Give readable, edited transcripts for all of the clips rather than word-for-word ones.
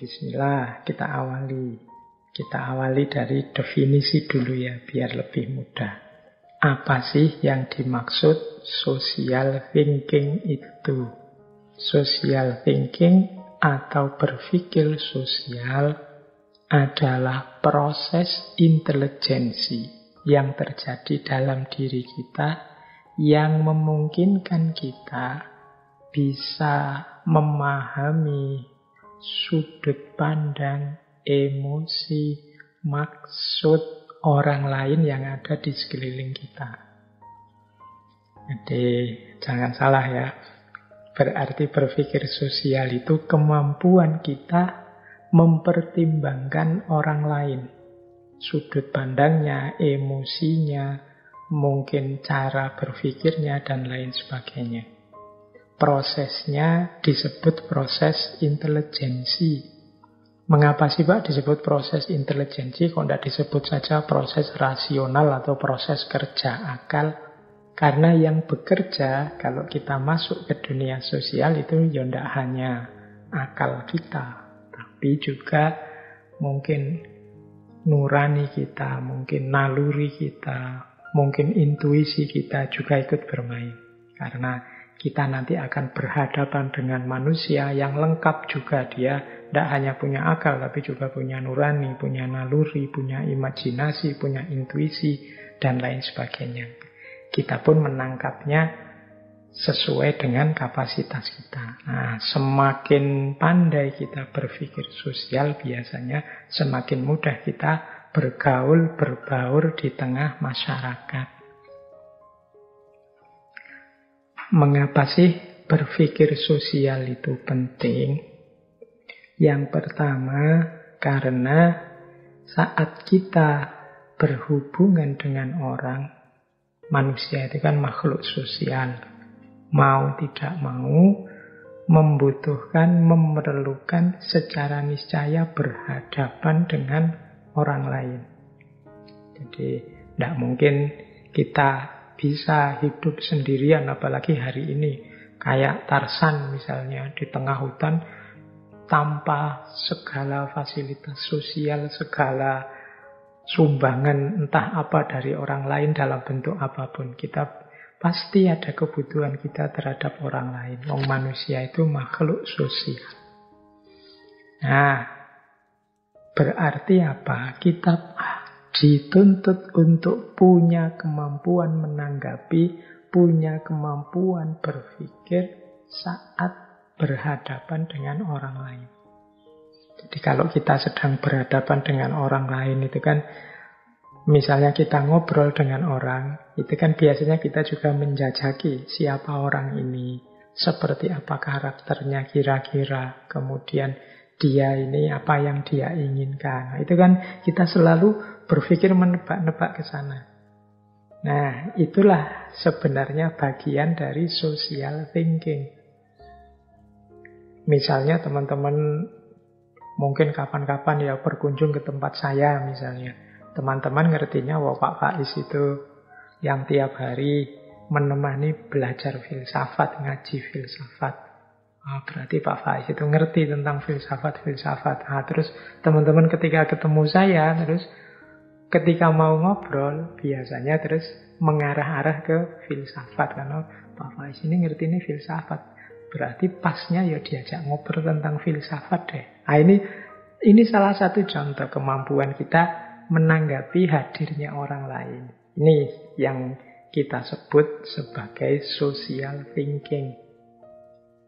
Bismillah, kita awali. Kita awali dari definisi dulu ya, biar lebih mudah. Apa sih yang dimaksud social thinking itu? Social thinking atau berpikir sosial adalah proses intelijensi yang terjadi dalam diri kita yang memungkinkan kita bisa memahami sudut pandang, emosi, maksud orang lain yang ada di sekeliling kita. Jadi jangan salah ya, berarti berpikir sosial itu kemampuan kita mempertimbangkan orang lain. Sudut pandangnya, emosinya, mungkin cara berpikirnya, dan lain sebagainya. Prosesnya disebut proses intelijensi. Mengapa sih Pak disebut proses intelijensi? Kok tidak disebut saja proses rasional atau proses kerja akal? Karena yang bekerja, kalau kita masuk ke dunia sosial itu ya tidak hanya akal kita, tapi juga mungkin nurani kita, mungkin naluri kita, mungkin intuisi kita juga ikut bermain. Karena kita nanti akan berhadapan dengan manusia yang lengkap juga. Dia tidak hanya punya akal, tapi juga punya nurani, punya naluri, punya imajinasi, punya intuisi, dan lain sebagainya. Kita pun menangkapnya sesuai dengan kapasitas kita. Nah, semakin pandai kita berpikir sosial, biasanya semakin mudah kita bergaul, berbaur di tengah masyarakat. Mengapa sih berpikir sosial itu penting? Yang pertama, karena saat kita berhubungan dengan orang, manusia itu kan makhluk sosial. Mau tidak mau, membutuhkan, memerlukan secara niscaya berhadapan dengan orang lain. Jadi tidak mungkin kita bisa hidup sendirian, apalagi hari ini. Kayak Tarzan misalnya, di tengah hutan tanpa segala fasilitas sosial, segala sumbangan entah apa dari orang lain dalam bentuk apapun. Kita pasti ada kebutuhan kita terhadap orang lain. Wong manusia itu makhluk sosial. Nah, berarti apa? Kita dituntut untuk punya kemampuan menanggapi, punya kemampuan berpikir saat berhadapan dengan orang lain. Jadi kalau kita sedang berhadapan dengan orang lain itu kan, misalnya kita ngobrol dengan orang, itu kan biasanya kita juga menjajaki siapa orang ini, seperti apa karakternya kira-kira, kemudian dia ini apa yang dia inginkan. Nah, itu kan kita selalu berpikir menebak-nebak ke sana. Nah, itulah sebenarnya bagian dari social thinking. Misalnya teman-teman mungkin kapan-kapan ya berkunjung ke tempat saya misalnya. Teman-teman ngertinya wah Pak Faiz itu yang tiap hari menemani belajar filsafat, ngaji filsafat. Berarti Pak Faiz itu ngerti tentang filsafat-filsafat. Terus teman-teman ketika ketemu saya, terus ketika mau ngobrol, biasanya terus mengarah-arah ke filsafat. Karena Pak Faiz ini ngerti ini filsafat. Berarti pasnya ya diajak ngobrol tentang filsafat deh. Nah, ini salah satu contoh kemampuan kita menanggapi hadirnya orang lain. Ini yang kita sebut sebagai social thinking.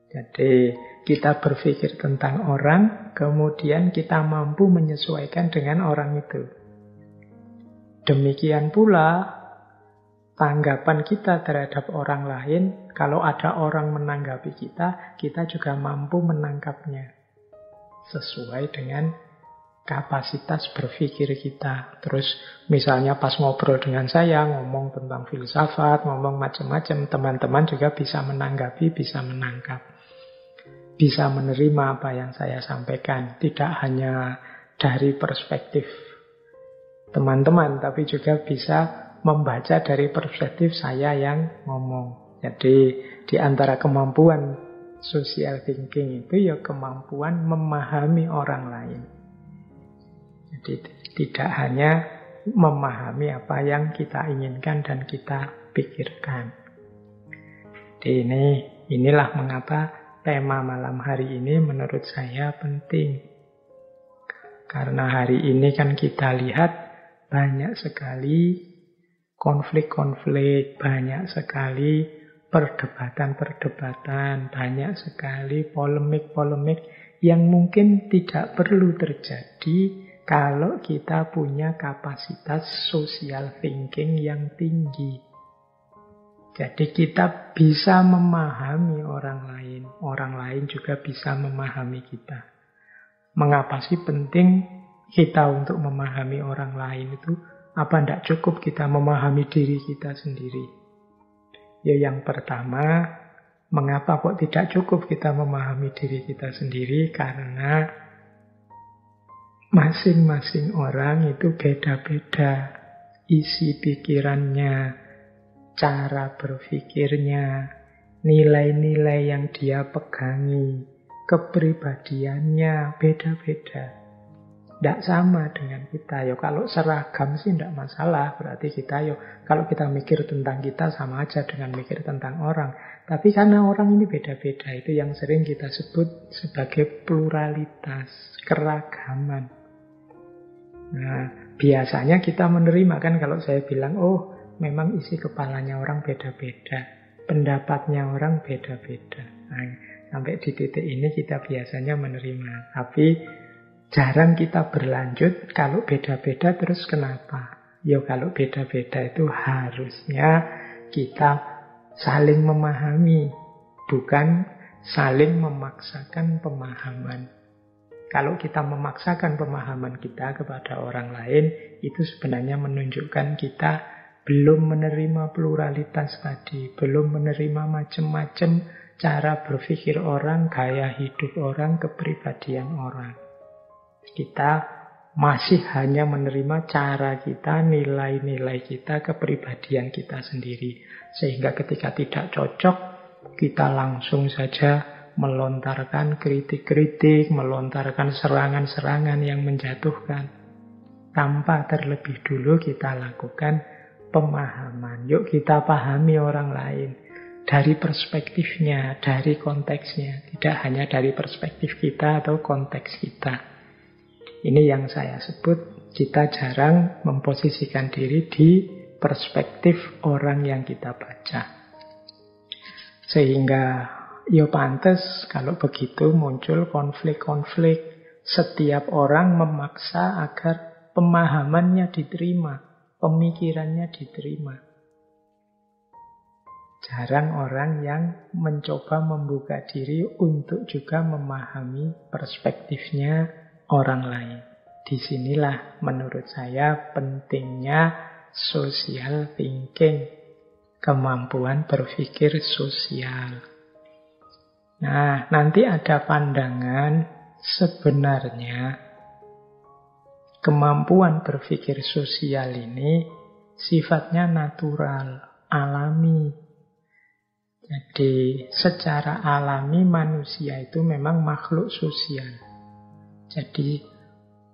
Jadi kita berpikir tentang orang, kemudian kita mampu menyesuaikan dengan orang itu. Demikian pula tanggapan kita terhadap orang lain, kalau ada orang menanggapi kita, kita juga mampu menangkapnya sesuai dengan kapasitas berpikir kita. Terus misalnya pas ngobrol dengan saya, ngomong tentang filsafat, ngomong macam-macam, teman-teman juga bisa menanggapi, bisa menangkap, bisa menerima apa yang saya sampaikan. Tidak hanya dari perspektif teman-teman, tapi juga bisa membaca dari perspektif saya yang ngomong. Jadi di antara kemampuan Social thinking itu ya kemampuan memahami orang lain. Jadi tidak hanya memahami apa yang kita inginkan dan kita pikirkan. Jadi inilah mengapa tema malam hari ini menurut saya penting. Karena hari ini kan kita lihat banyak sekali konflik-konflik, banyak sekali perdebatan-perdebatan, banyak sekali polemik-polemik yang mungkin tidak perlu terjadi kalau kita punya kapasitas social thinking yang tinggi. Jadi kita bisa memahami orang lain juga bisa memahami kita. Mengapa sih penting kita untuk memahami orang lain itu? Apa tidak cukup kita memahami diri kita sendiri? Ya yang pertama, mengapa kok tidak cukup kita memahami diri kita sendiri? Karena masing-masing orang itu beda-beda. Isi pikirannya, cara berpikirnya, nilai-nilai yang dia pegangi, kepribadiannya beda-beda. Tidak sama dengan kita. Ya kalau seragam sih tidak masalah. Berarti kita kalau kita mikir tentang kita sama aja dengan mikir tentang orang. Tapi karena orang ini beda-beda, itu yang sering kita sebut sebagai pluralitas, keragaman. Nah, biasanya kita menerima kan kalau saya bilang, oh memang isi kepalanya orang beda-beda, pendapatnya orang beda-beda. Nah, sampai di titik ini kita biasanya menerima. Tapi jarang kita berlanjut kalau beda-beda. Terus kenapa? Ya kalau beda-beda itu harusnya kita saling memahami, bukan saling memaksakan pemahaman. Kalau kita memaksakan pemahaman kita kepada orang lain, itu sebenarnya menunjukkan kita belum menerima pluralitas tadi, belum menerima macam-macam cara berpikir orang, gaya hidup orang, kepribadian orang. Kita masih hanya menerima cara kita, nilai-nilai kita, kepribadian kita sendiri. Sehingga ketika tidak cocok, kita langsung saja melontarkan kritik-kritik, melontarkan serangan-serangan yang menjatuhkan. Tanpa terlebih dulu kita lakukan pemahaman. Yuk kita pahami orang lain dari perspektifnya, dari konteksnya. Tidak hanya dari perspektif kita atau konteks kita. Ini yang saya sebut kita jarang memposisikan diri di perspektif orang yang kita baca. Sehingga ya pantas kalau begitu muncul konflik-konflik. Setiap orang memaksa agar pemahamannya diterima, pemikirannya diterima. Jarang orang yang mencoba membuka diri untuk juga memahami perspektifnya orang lain. Disinilah menurut saya pentingnya social thinking, kemampuan berpikir sosial. Nah, nanti ada pandangan sebenarnya kemampuan berpikir sosial ini sifatnya natural, alami. Jadi secara alami manusia itu memang makhluk sosial. Jadi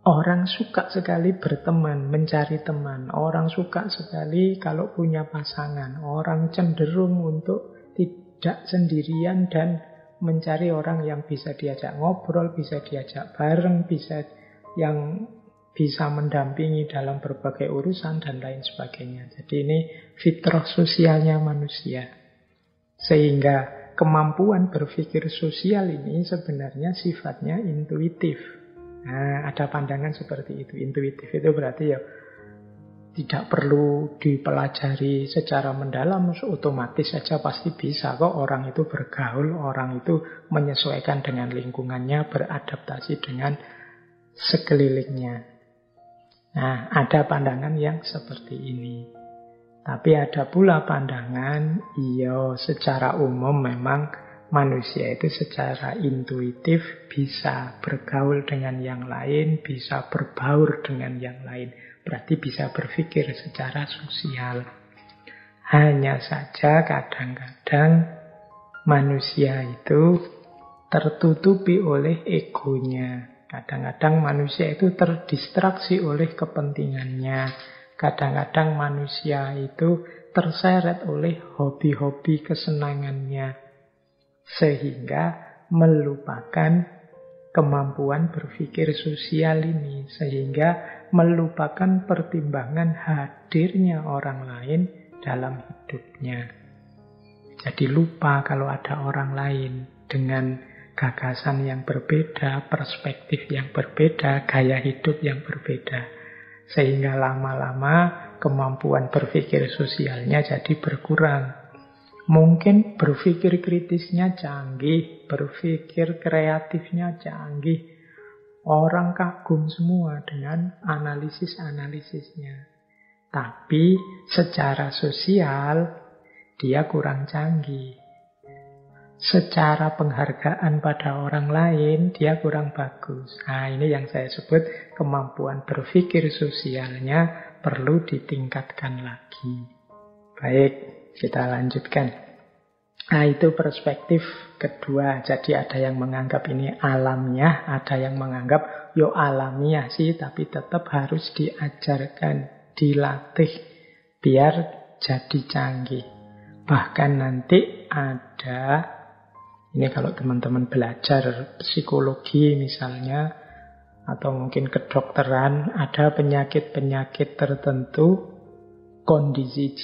orang suka sekali berteman, mencari teman. Orang suka sekali kalau punya pasangan. Orang cenderung untuk tidak sendirian dan mencari orang yang bisa diajak ngobrol, bisa diajak bareng, yang bisa mendampingi dalam berbagai urusan dan lain sebagainya. Jadi ini fitrah sosialnya manusia. Sehingga kemampuan berpikir sosial ini sebenarnya sifatnya intuitif. Nah, ada pandangan seperti itu. Intuitif itu berarti ya tidak perlu dipelajari secara mendalam, otomatis saja pasti bisa kok orang itu bergaul, orang itu menyesuaikan dengan lingkungannya, beradaptasi dengan sekelilingnya. Nah, ada pandangan yang seperti ini. Tapi ada pula pandangan, iya secara umum memang manusia itu secara intuitif bisa bergaul dengan yang lain, bisa berbaur dengan yang lain. Berarti bisa berpikir secara sosial. Hanya saja kadang-kadang manusia itu tertutupi oleh egonya. Kadang-kadang manusia itu terdistraksi oleh kepentingannya. Kadang-kadang manusia itu terseret oleh hobi-hobi kesenangannya. Sehingga melupakan kemampuan berpikir sosial ini. Sehingga melupakan pertimbangan hadirnya orang lain dalam hidupnya. Jadi lupa kalau ada orang lain dengan gagasan yang berbeda, perspektif yang berbeda, gaya hidup yang berbeda. Sehingga lama-lama kemampuan berpikir sosialnya jadi berkurang. Mungkin berpikir kritisnya canggih, berpikir kreatifnya canggih. Orang kagum semua dengan analisis-analisisnya. Tapi secara sosial dia kurang canggih. Secara penghargaan pada orang lain, dia kurang bagus. Nah, ini yang saya sebut kemampuan berpikir sosialnya perlu ditingkatkan lagi. Baik, kita lanjutkan. Nah, itu perspektif kedua. Jadi ada yang menganggap ini alamiah, ada yang menganggap yo alamiah sih, tapi tetap harus diajarkan, dilatih, biar jadi canggih. Bahkan nanti ada, ini kalau teman-teman belajar psikologi misalnya, atau mungkin kedokteran, ada penyakit-penyakit tertentu, kondisi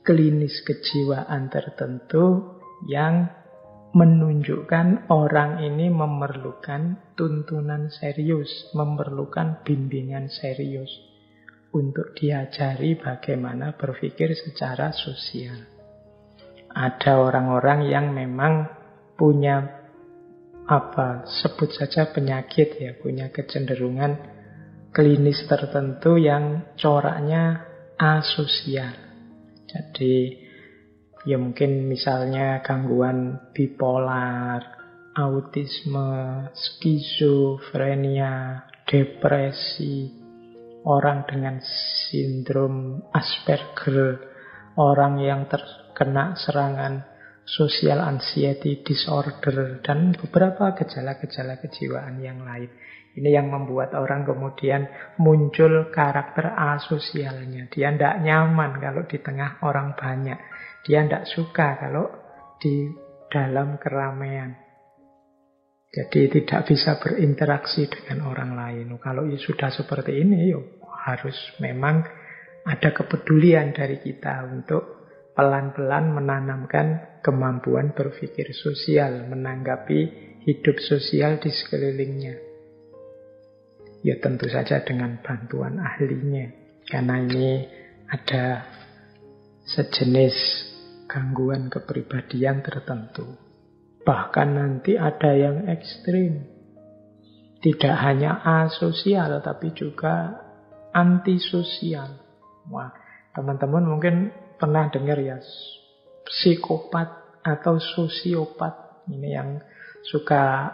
klinis kejiwaan tertentu yang menunjukkan orang ini memerlukan tuntunan serius, memerlukan bimbingan serius untuk diajari bagaimana berpikir secara sosial. Ada orang-orang yang memang punya sebut saja penyakit ya, punya kecenderungan klinis tertentu yang coraknya asosial. Jadi ya mungkin misalnya gangguan bipolar, autisme, skizofrenia, depresi, orang dengan sindrom Asperger, orang yang terkena serangan social anxiety disorder, dan beberapa gejala-gejala kejiwaan yang lain. Ini yang membuat orang kemudian muncul karakter asosialnya. Dia tidak nyaman kalau di tengah orang banyak. Dia tidak suka kalau di dalam keramaian. Jadi tidak bisa berinteraksi dengan orang lain. Kalau sudah seperti ini, harus memang ada kepedulian dari kita untuk pelan-pelan menanamkan kemampuan berpikir sosial, menanggapi hidup sosial di sekelilingnya. Ya tentu saja dengan bantuan ahlinya. Karena ini ada sejenis gangguan kepribadian tertentu. Bahkan nanti ada yang ekstrim. Tidak hanya asosial, tapi juga antisosial. Wah, teman-teman mungkin pernah dengar ya, psikopat atau sosiopat. Ini yang suka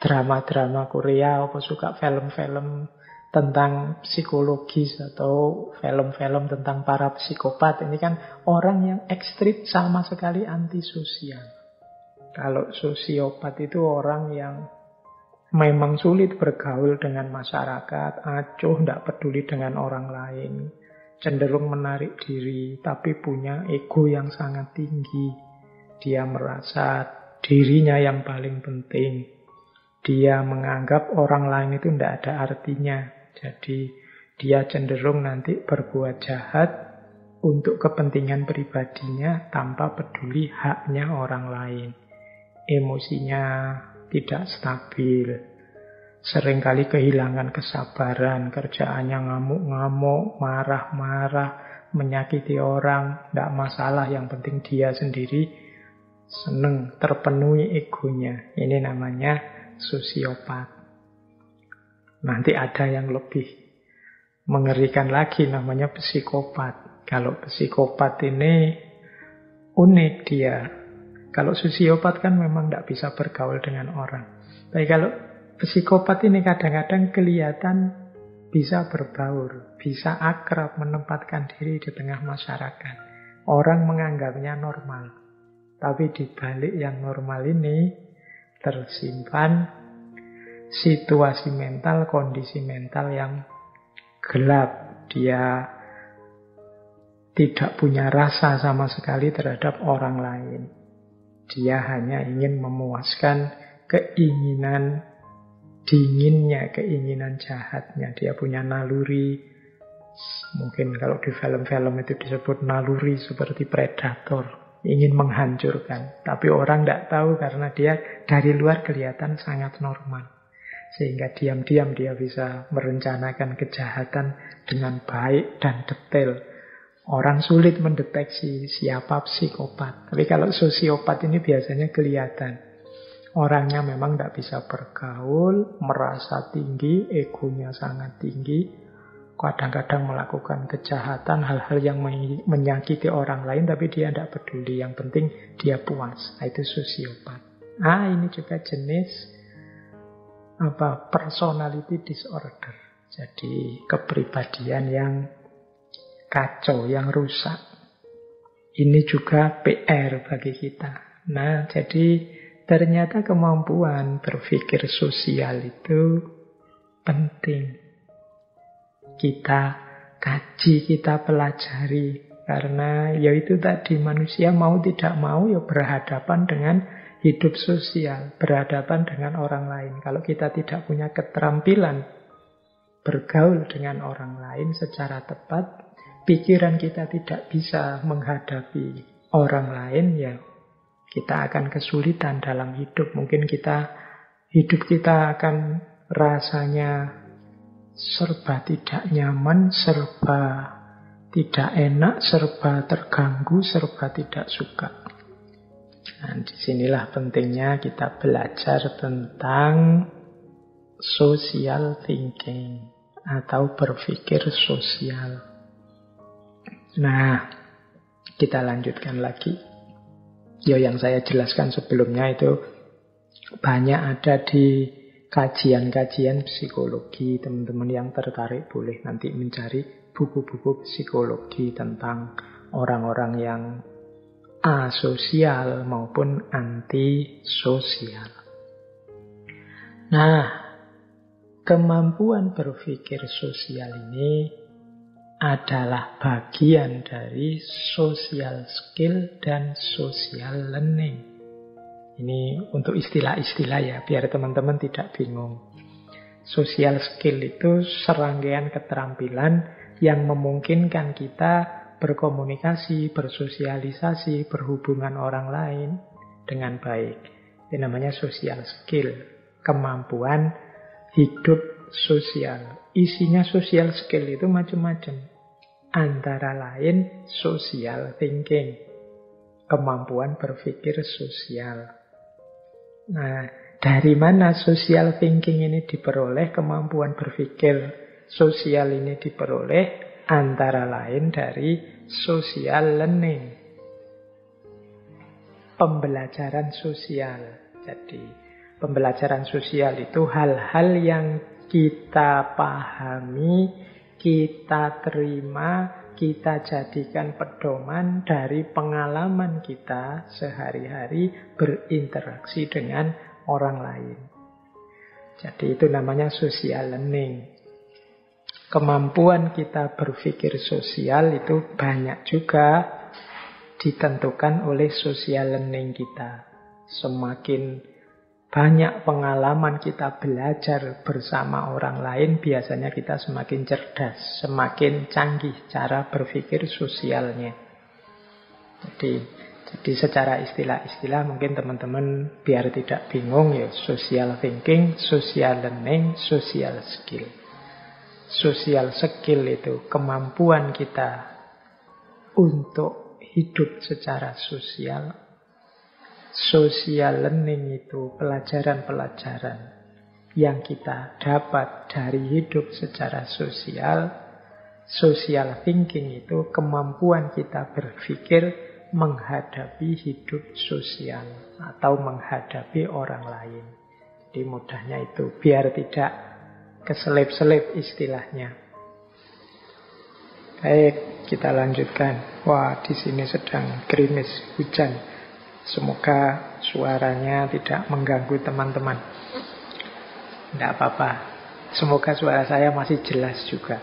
drama-drama Korea, apa suka film-film tentang psikologis atau film-film tentang para psikopat. Ini kan orang yang ekstrim sama sekali antisosial. Kalau sosiopat itu orang yang memang sulit bergaul dengan masyarakat, acuh, tidak peduli dengan orang lain, cenderung menarik diri, tapi punya ego yang sangat tinggi. Dia merasa dirinya yang paling penting. Dia menganggap orang lain itu tidak ada artinya. Jadi dia cenderung nanti berbuat jahat untuk kepentingan pribadinya tanpa peduli haknya orang lain. Emosinya tidak stabil. Seringkali kehilangan kesabaran, kerjaannya ngamuk-ngamuk, marah-marah, menyakiti orang, tidak masalah, yang penting dia sendiri seneng, terpenuhi egonya. Ini namanya sosiopat. Nanti ada yang lebih mengerikan lagi, namanya psikopat. Kalau psikopat ini unik dia. Kalau sosiopat kan memang tidak bisa bergaul dengan orang. Tapi kalau psikopat ini kadang-kadang kelihatan bisa berbaur, bisa akrab, menempatkan diri di tengah masyarakat. Orang menganggapnya normal. Tapi di balik yang normal ini tersimpan, situasi mental, kondisi mental yang gelap. Dia tidak punya rasa sama sekali terhadap orang lain. Dia hanya ingin memuaskan keinginan dinginnya, keinginan jahatnya. Dia punya naluri, mungkin kalau di film-film itu disebut naluri seperti predator, ingin menghancurkan. Tapi orang tidak tahu karena dia dari luar kelihatan sangat normal. Sehingga diam-diam dia bisa merencanakan kejahatan dengan baik dan detail. Orang sulit mendeteksi siapa psikopat. Tapi kalau sosiopat ini biasanya kelihatan. Orangnya memang tidak bisa bergaul, merasa tinggi, egonya sangat tinggi. Kadang-kadang melakukan kejahatan, hal-hal yang menyakiti orang lain, tapi dia tidak peduli. Yang penting dia puas. Itu sosiopat. Ini juga jenis personality disorder. Jadi kepribadian yang kacau, yang rusak. Ini juga PR bagi kita. Nah, jadi ternyata kemampuan berpikir sosial itu penting. Kita kaji, kita pelajari. Karena ya itu tadi, manusia mau tidak mau ya berhadapan dengan hidup sosial, berhadapan dengan orang lain. Kalau kita tidak punya keterampilan bergaul dengan orang lain secara tepat, pikiran kita tidak bisa menghadapi orang lain, ya kita akan kesulitan dalam hidup. Mungkin hidup kita akan rasanya serba tidak nyaman, serba tidak enak, serba terganggu, serba tidak suka. Nah, disinilah pentingnya kita belajar tentang social thinking atau berpikir sosial. Nah, kita lanjutkan lagi. Yang saya jelaskan sebelumnya itu banyak ada di kajian-kajian psikologi. Teman-teman yang tertarik boleh nanti mencari buku-buku psikologi tentang orang-orang yang asosial maupun antisosial. Nah, kemampuan berpikir sosial ini adalah bagian dari social skill dan social learning. Ini untuk istilah-istilah ya, biar teman-teman tidak bingung. Social skill itu serangkaian keterampilan yang memungkinkan kita berkomunikasi, bersosialisasi, berhubungan orang lain dengan baik. Ini namanya social skill, kemampuan hidup sosial. Isinya social skill itu macam-macam. Antara lain social thinking, kemampuan berpikir sosial. Nah, dari mana social thinking ini diperoleh, kemampuan berpikir sosial ini diperoleh? Antara lain dari social learning, pembelajaran sosial. Jadi, pembelajaran sosial itu hal-hal yang kita pahami, kita terima, kita jadikan pedoman dari pengalaman kita sehari-hari berinteraksi dengan orang lain. Jadi itu namanya social learning. Kemampuan kita berpikir sosial itu banyak juga ditentukan oleh social learning kita. Semakin banyak pengalaman kita belajar bersama orang lain, biasanya kita semakin cerdas, semakin canggih cara berpikir sosialnya. Jadi secara istilah-istilah mungkin teman-teman biar tidak bingung ya, social thinking, social learning, social skill. Social skill itu kemampuan kita untuk hidup secara sosial. Social learning itu pelajaran-pelajaran yang kita dapat dari hidup secara sosial. Social thinking itu kemampuan kita berpikir menghadapi hidup sosial atau menghadapi orang lain. Jadi mudahnya itu, biar tidak keselip-selip istilahnya. Baik, kita lanjutkan. Wah, di sini sedang gerimis, hujan. Semoga suaranya tidak mengganggu teman-teman. Tidak apa-apa. Semoga suara saya masih jelas juga.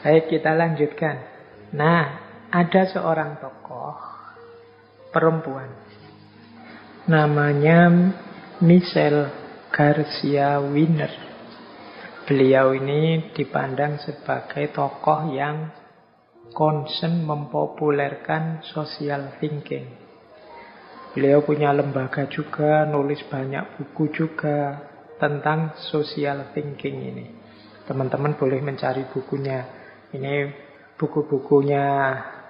Baik, kita lanjutkan. Nah, ada seorang tokoh perempuan. Namanya Michelle Garcia Wiener. Beliau ini dipandang sebagai tokoh yang concern mempopulerkan social thinking. Beliau punya lembaga juga, nulis banyak buku juga tentang social thinking ini. Teman-teman boleh mencari bukunya. Ini buku-bukunya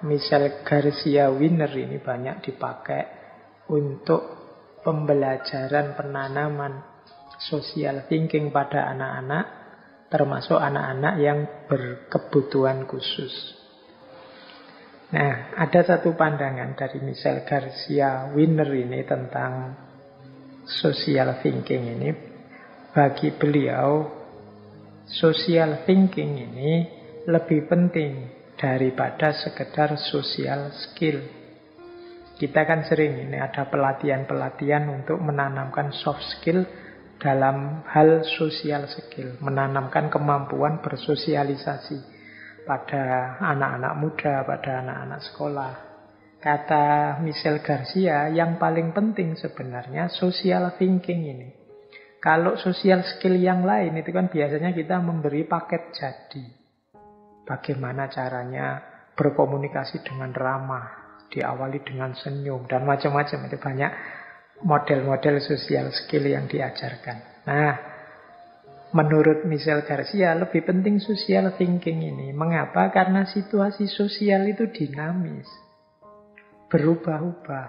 Michelle Garcia Wiener ini banyak dipakai untuk pembelajaran penanaman social thinking pada anak-anak, termasuk anak-anak yang berkebutuhan khusus. Nah, ada satu pandangan dari Michelle Garcia Wiener ini tentang social thinking ini. Bagi beliau, social thinking ini lebih penting daripada sekedar social skill. Kita kan sering ini ada pelatihan-pelatihan untuk menanamkan soft skill dalam hal social skill, menanamkan kemampuan bersosialisasi pada anak-anak muda, pada anak-anak sekolah. Kata Michelle Garcia, yang paling penting sebenarnya social thinking ini. Kalau social skill yang lain itu kan biasanya kita memberi paket jadi. Bagaimana caranya berkomunikasi dengan ramah, diawali dengan senyum, dan macam-macam. Itu banyak model-model social skill yang diajarkan. Nah, menurut Michelle Garcia lebih penting social thinking ini. Mengapa? Karena situasi sosial itu dinamis, berubah-ubah.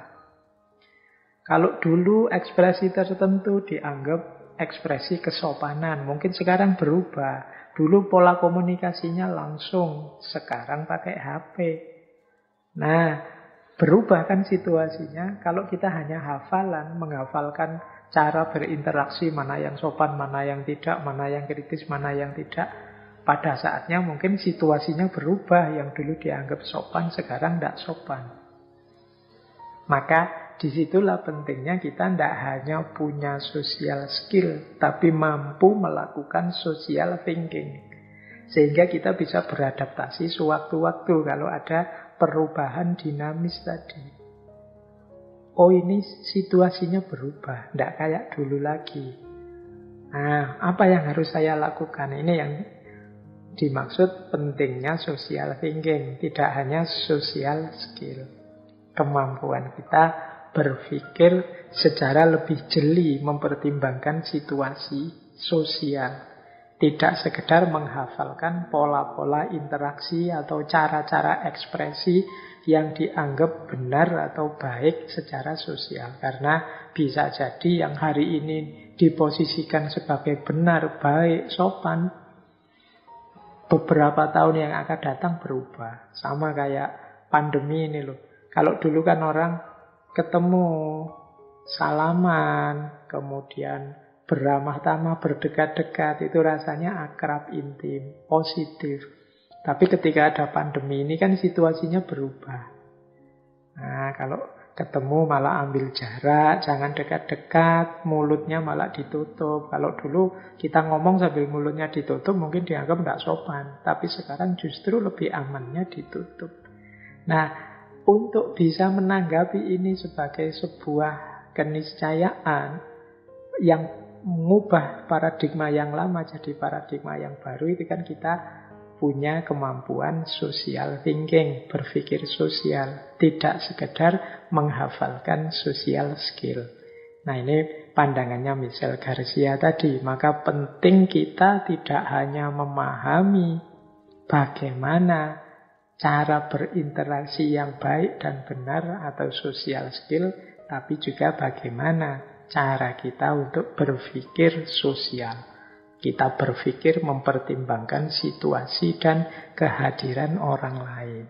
Kalau dulu ekspresi tertentu dianggap ekspresi kesopanan, mungkin sekarang berubah. Dulu pola komunikasinya langsung, sekarang pakai HP. Nah, berubah kan situasinya. Kalau kita hanya hafalan, menghafalkan cara berinteraksi, mana yang sopan, mana yang tidak, mana yang kritis, mana yang tidak. Pada saatnya mungkin situasinya berubah. Yang dulu dianggap sopan, sekarang tidak sopan. Maka disitulah pentingnya kita tidak hanya punya social skill, tapi mampu melakukan social thinking. Sehingga kita bisa beradaptasi sewaktu-waktu kalau ada perubahan dinamis tadi. Oh, ini situasinya berubah, tidak kayak dulu lagi. Nah, apa yang harus saya lakukan? Ini yang dimaksud pentingnya social thinking, tidak hanya social skill. Kemampuan kita berpikir secara lebih jeli, mempertimbangkan situasi sosial. Tidak sekedar menghafalkan pola-pola interaksi atau cara-cara ekspresi yang dianggap benar atau baik secara sosial. Karena bisa jadi yang hari ini diposisikan sebagai benar, baik, sopan, beberapa tahun yang akan datang berubah. Sama kayak pandemi ini loh. Kalau dulu kan orang ketemu, salaman, kemudian beramah tamah, berdekat-dekat, itu rasanya akrab, intim, positif. Tapi ketika ada pandemi ini kan situasinya berubah. Nah, kalau ketemu malah ambil jarak, jangan dekat-dekat, mulutnya malah ditutup. Kalau dulu kita ngomong sambil mulutnya ditutup mungkin dianggap tidak sopan. Tapi sekarang justru lebih amannya ditutup. Nah, untuk bisa menanggapi ini sebagai sebuah keniscayaan yang mengubah paradigma yang lama jadi paradigma yang baru, itu kan kita punya kemampuan social thinking, berpikir sosial, tidak sekedar menghafalkan social skill. Nah, ini pandangannya Michelle Garcia tadi. Maka penting kita tidak hanya memahami bagaimana cara berinteraksi yang baik dan benar atau social skill, tapi juga bagaimana cara kita untuk berpikir sosial. Kita berpikir mempertimbangkan situasi dan kehadiran orang lain.